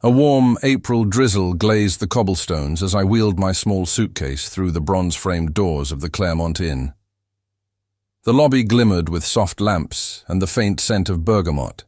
A warm April drizzle glazed the cobblestones as I wheeled my small suitcase through the bronze-framed doors of the Claremont Inn. The lobby glimmered with soft lamps and the faint scent of bergamot,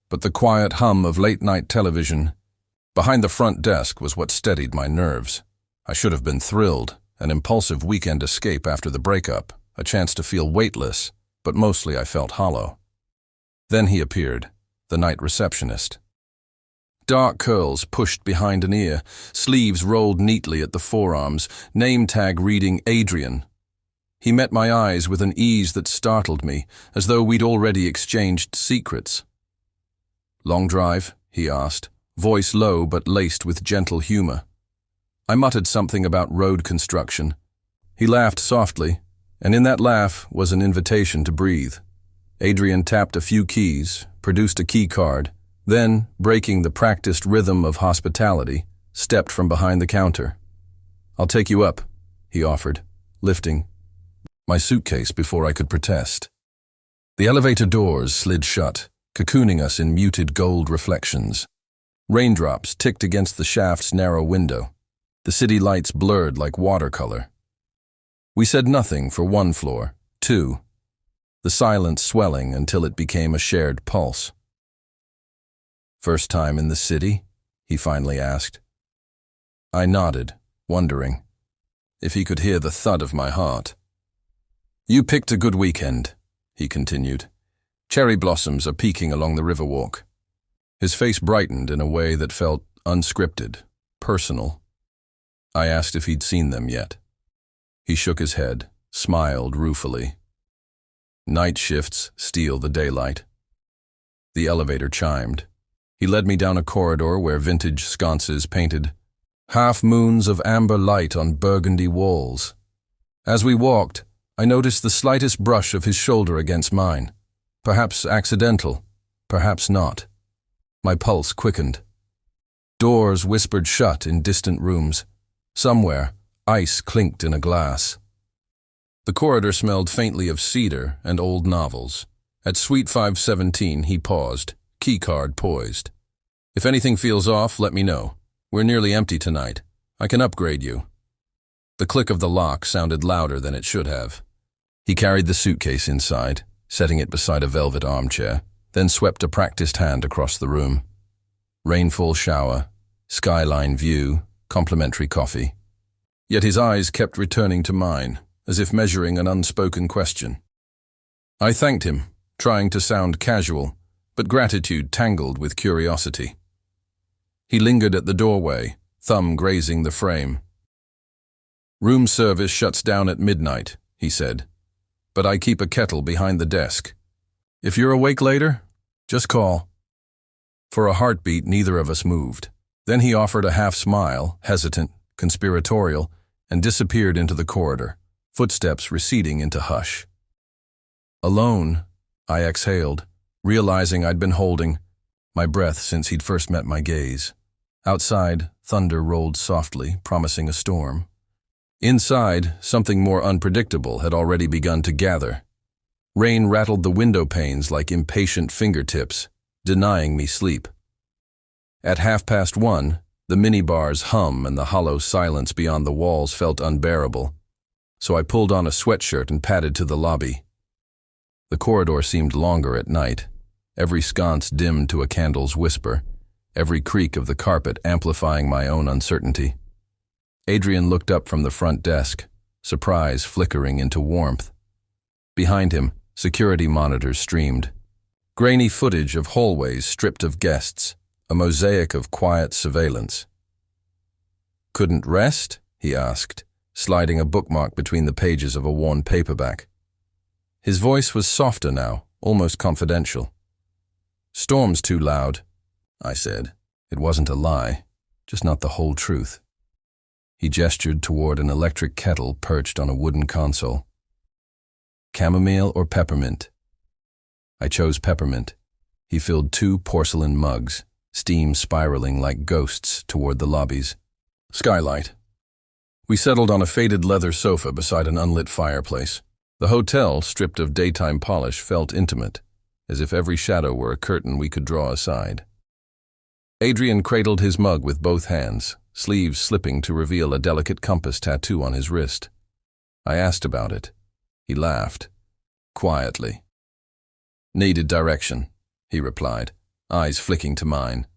but the quiet hum of late-night television behind the front desk was what steadied my nerves. I should have been thrilled, an impulsive weekend escape after the breakup, a chance to feel weightless, but mostly I felt hollow. Then he appeared, the night receptionist. Dark curls pushed behind an ear, sleeves rolled neatly at the forearms, name tag reading Adrian. He met my eyes with an ease that startled me, as though we'd already exchanged secrets. "Long drive?" he asked, voice low but laced with gentle humor. I muttered something about road construction. He laughed softly, and in that laugh was an invitation to breathe. Adrian tapped a few keys, produced a key card, then, breaking the practiced rhythm of hospitality, stepped from behind the counter. "I'll take you up," he offered, lifting my suitcase before I could protest. The elevator doors slid shut, cocooning us in muted gold reflections. Raindrops ticked against the shaft's narrow window. The city lights blurred like watercolor. We said nothing for one floor, two, the silence swelling until it became a shared pulse. "First time in the city?" he finally asked. I nodded, wondering if he could hear the thud of my heart. "You picked a good weekend," he continued. "Cherry blossoms are peeking along the riverwalk." His face brightened in a way that felt unscripted, personal. I asked if he'd seen them yet. He shook his head, smiled ruefully. "Night shifts steal the daylight." The elevator chimed. He led me down a corridor where vintage sconces painted half-moons of amber light on burgundy walls. As we walked, I noticed the slightest brush of his shoulder against mine. Perhaps accidental, perhaps not. My pulse quickened. Doors whispered shut in distant rooms. Somewhere, ice clinked in a glass. The corridor smelled faintly of cedar and old novels. At Suite 517, he paused, keycard poised. "If anything feels off, let me know. We're nearly empty tonight. I can upgrade you." The click of the lock sounded louder than it should have. He carried the suitcase inside, setting it beside a velvet armchair, then swept a practiced hand across the room. Rainfall shower, skyline view, complimentary coffee. Yet his eyes kept returning to mine, as if measuring an unspoken question. I thanked him, trying to sound casual, but gratitude tangled with curiosity. He lingered at the doorway, thumb grazing the frame. "Room service shuts down at midnight," he said, "but I keep a kettle behind the desk. If you're awake later, just call." For a heartbeat, neither of us moved. Then he offered a half-smile, hesitant, conspiratorial, and disappeared into the corridor, footsteps receding into hush. Alone, I exhaled, realizing I'd been holding my breath since he'd first met my gaze. Outside, thunder rolled softly, promising a storm. Inside, something more unpredictable had already begun to gather. Rain rattled the window panes like impatient fingertips, denying me sleep. At 1:30, the minibar's hum and the hollow silence beyond the walls felt unbearable, so I pulled on a sweatshirt and padded to the lobby. The corridor seemed longer at night, every sconce dimmed to a candle's whisper, every creak of the carpet amplifying my own uncertainty. Adrian looked up from the front desk, surprise flickering into warmth. Behind him, security monitors streamed. Grainy footage of hallways stripped of guests, a mosaic of quiet surveillance. "Couldn't rest?" he asked, sliding a bookmark between the pages of a worn paperback. His voice was softer now, almost confidential. "Storm's too loud," I said. It wasn't a lie, just not the whole truth. He gestured toward an electric kettle perched on a wooden console. "Chamomile or peppermint?" I chose peppermint. He filled 2 porcelain mugs, steam spiraling like ghosts toward the lobbies. Skylight. We settled on a faded leather sofa beside an unlit fireplace. The hotel, stripped of daytime polish, felt intimate, as if every shadow were a curtain we could draw aside. Adrian cradled his mug with both hands, sleeves slipping to reveal a delicate compass tattoo on his wrist. I asked about it. He laughed, quietly. "Needed direction," he replied, eyes flicking to mine.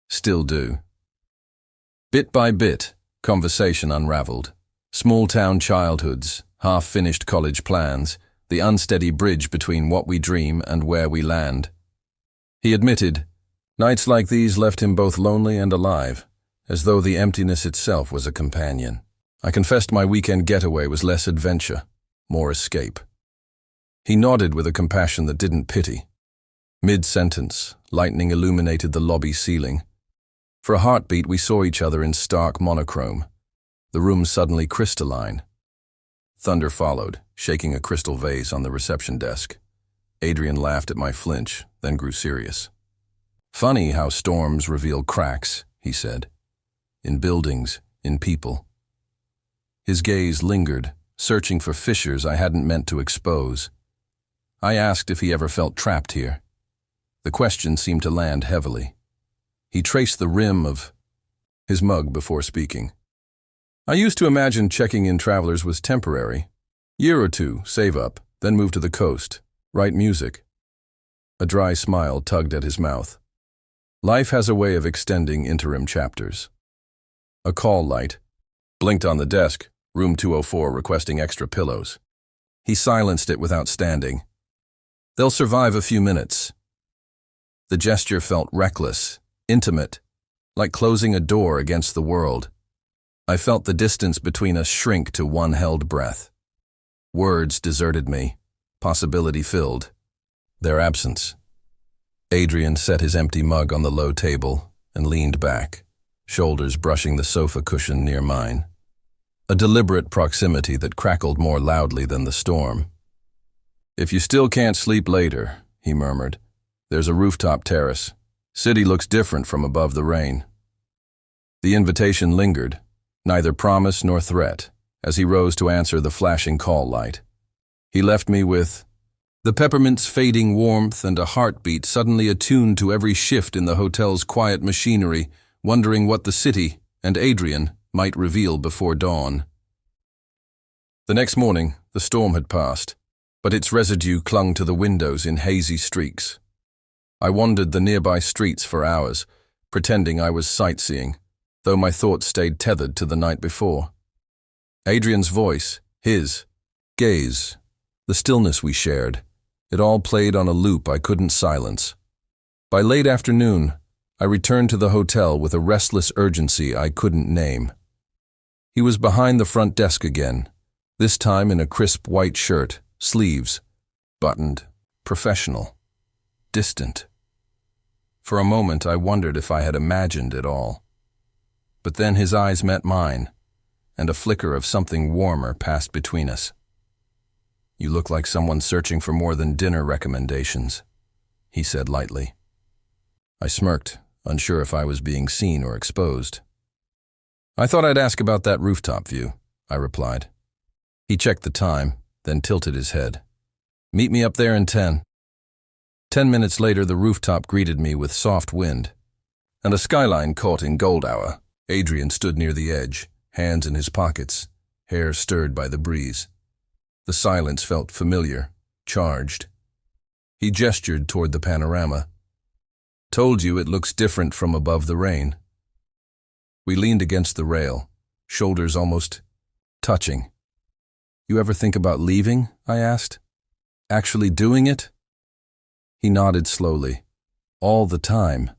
"Still do." Bit by bit, conversation unraveled. Small-town childhoods, half-finished college plans, the unsteady bridge between what we dream and where we land. He admitted, nights like these left him both lonely and alive, as though the emptiness itself was a companion. I confessed my weekend getaway was less adventure, more escape. He nodded with a compassion that didn't pity. Mid-sentence, lightning illuminated the lobby ceiling. For a heartbeat, we saw each other in stark monochrome. The room suddenly crystalline. Thunder followed, shaking a crystal vase on the reception desk. Adrian laughed at my flinch, then grew serious. "Funny how storms reveal cracks," he said. "In buildings, in people." His gaze lingered, searching for fissures I hadn't meant to expose. I asked if he ever felt trapped here. The question seemed to land heavily. He traced the rim of his mug before speaking. "I used to imagine checking in travelers was temporary. Year or two, save up, then move to the coast, write music." A dry smile tugged at his mouth. Life has a way of extending interim chapters. A call light blinked on the desk, room 204 requesting extra pillows. He silenced it without standing. "They'll survive a few minutes." The gesture felt reckless, intimate, like closing a door against the world. I felt the distance between us shrink to one held breath. Words deserted me, possibility filled. Their absence. Adrian set his empty mug on the low table and leaned back, shoulders brushing the sofa cushion near mine. A deliberate proximity that crackled more loudly than the storm. "If you still can't sleep later," he murmured, "there's a rooftop terrace. City looks different from above the rain." The invitation lingered, neither promise nor threat, as he rose to answer the flashing call light. He left me with the peppermint's fading warmth and a heartbeat suddenly attuned to every shift in the hotel's quiet machinery, wondering what the city and Adrian might reveal before dawn. The next morning, the storm had passed, but its residue clung to the windows in hazy streaks. I wandered the nearby streets for hours, pretending I was sightseeing, though my thoughts stayed tethered to the night before. Adrian's voice, his gaze, the stillness we shared, it all played on a loop I couldn't silence. By late afternoon, I returned to the hotel with a restless urgency I couldn't name. He was behind the front desk again, this time in a crisp white shirt, sleeves, buttoned, professional, distant. For a moment I wondered if I had imagined it all. But then his eyes met mine, and a flicker of something warmer passed between us. "You look like someone searching for more than dinner recommendations," he said lightly. I smirked, unsure if I was being seen or exposed. "I thought I'd ask about that rooftop view," I replied. He checked the time, then tilted his head. "Meet me up there in 10. 10 minutes later, the rooftop greeted me with soft wind, and a skyline caught in gold hour. Adrian stood near the edge, hands in his pockets, hair stirred by the breeze. The silence felt familiar, charged. He gestured toward the panorama. "Told you it looks different from above the rain." We leaned against the rail, shoulders almost touching. "You ever think about leaving?" I asked. "Actually doing it?" He nodded slowly. "All the time.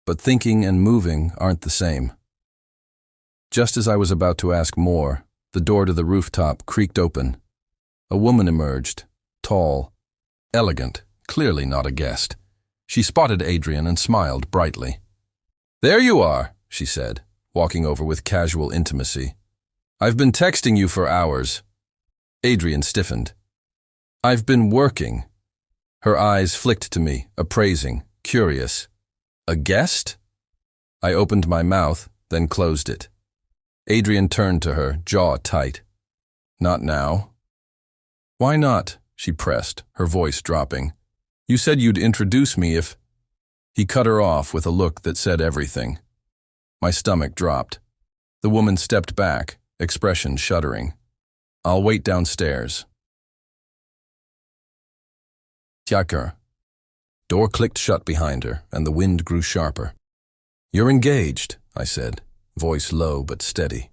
But thinking and moving aren't the same." Just as I was about to ask more, the door to the rooftop creaked open. A woman emerged, tall, elegant, clearly not a guest. She spotted Adrian and smiled brightly. "There you are," she said, walking over with casual intimacy. "I've been texting you for hours." Adrian stiffened. "I've been working." Her eyes flicked to me, appraising, curious. "A guest?" I opened my mouth, then closed it. Adrian turned to her, jaw tight. "Not now." "Why not?" she pressed, her voice dropping. "You said you'd introduce me if—" He cut her off with a look that said everything. My stomach dropped. The woman stepped back, expression shuddering. "I'll wait downstairs." Tjakker. Door clicked shut behind her, and the wind grew sharper. "You're engaged," I said, voice low but steady.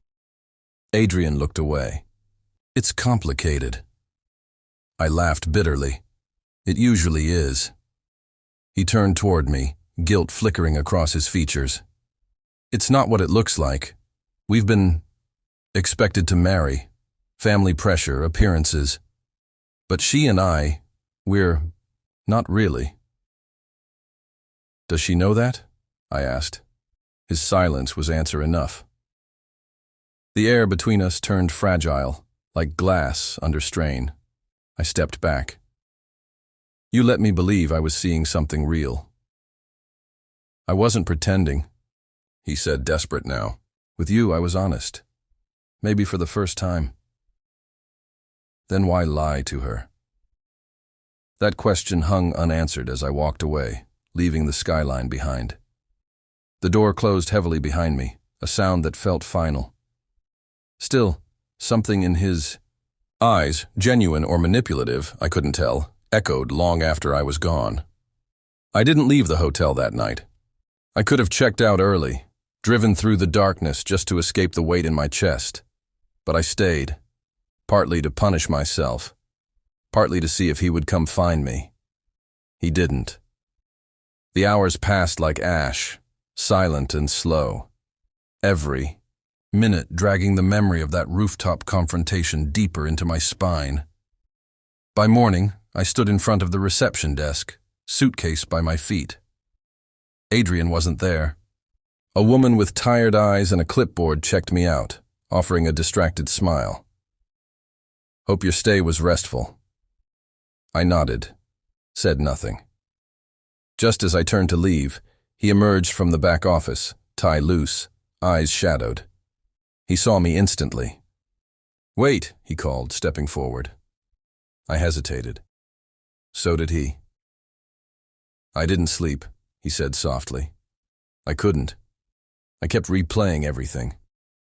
Adrian looked away. "It's complicated." I laughed bitterly. "It usually is." He turned toward me, guilt flickering across his features. "It's not what it looks like. We've been expected to marry. Family pressure, appearances. But she and we're not really." "Does she know that?" I asked. His silence was answer enough. The air between us turned fragile, like glass under strain. I stepped back. "You let me believe I was seeing something real." "I wasn't pretending," he said, desperate now. "With you, I was honest. Maybe for the first time." Then why lie to her? That question hung unanswered as I walked away, leaving the skyline behind. The door closed heavily behind me, a sound that felt final. Still, something in his eyes, genuine or manipulative, I couldn't tell, echoed long after I was gone. I didn't leave the hotel that night. I could have checked out early, driven through the darkness just to escape the weight in my chest. But I stayed, partly to punish myself, partly to see if he would come find me. He didn't. The hours passed like ash, silent and slow. Every minute dragging the memory of that rooftop confrontation deeper into my spine. By morning, I stood in front of the reception desk, suitcase by my feet. Adrian wasn't there. A woman with tired eyes and a clipboard checked me out, offering a distracted smile. "Hope your stay was restful." I nodded, said nothing. Just as I turned to leave, he emerged from the back office, tie loose, eyes shadowed. He saw me instantly. "Wait," he called, stepping forward. I hesitated. So did he. "I didn't sleep," he said softly. "I couldn't. I kept replaying everything.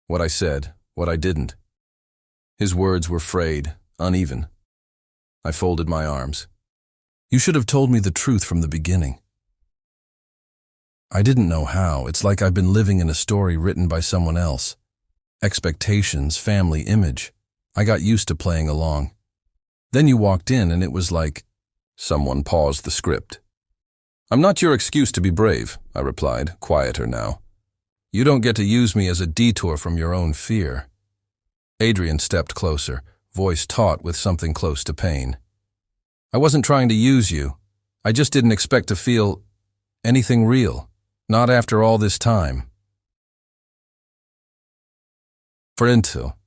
What I said, what I didn't." His words were frayed, uneven. I folded my arms. "You should have told me the truth from the beginning." "I didn't know how. It's like I've been living in a story written by someone else. Expectations, family, image. I got used to playing along. Then you walked in and it was like..." Someone paused the script. "I'm not your excuse to be brave," I replied, quieter now. "You don't get to use me as a detour from your own fear." Adrian stepped closer, voice taut with something close to pain. "I wasn't trying to use you. I just didn't expect to feel anything real. Not after all this time." For until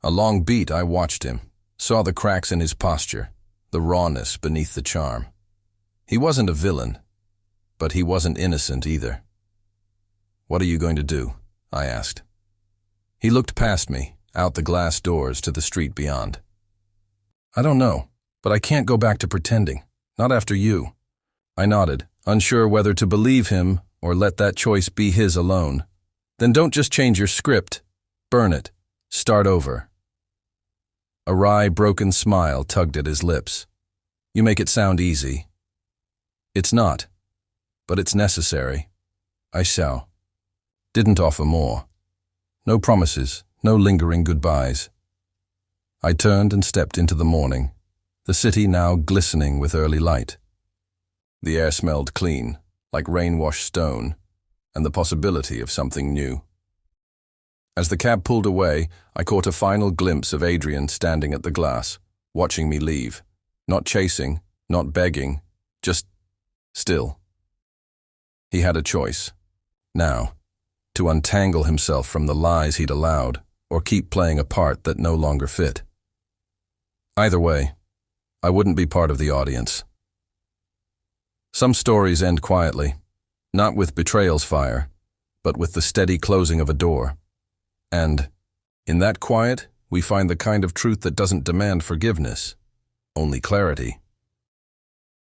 a long beat, I watched him, saw the cracks in his posture, the rawness beneath the charm. He wasn't a villain, but he wasn't innocent either. "What are you going to do?" I asked. He looked past me, out the glass doors to the street beyond. "I don't know, but I can't go back to pretending, not after you." I nodded, unsure whether to believe him or let that choice be his alone. "Then don't just change your script. Burn it. Start over." A wry, broken smile tugged at his lips. "You make it sound easy." "It's not, but it's necessary." I shall. Didn't offer more. No promises, no lingering goodbyes. I turned and stepped into the morning, the city now glistening with early light. The air smelled clean, like rain-washed stone, and the possibility of something new. As the cab pulled away, I caught a final glimpse of Adrian standing at the glass, watching me leave. Not chasing, not begging, just still. He had a choice, now, to untangle himself from the lies he'd allowed, or keep playing a part that no longer fit. Either way, I wouldn't be part of the audience. Some stories end quietly, not with betrayal's fire, but with the steady closing of a door. And, in that quiet, we find the kind of truth that doesn't demand forgiveness, only clarity.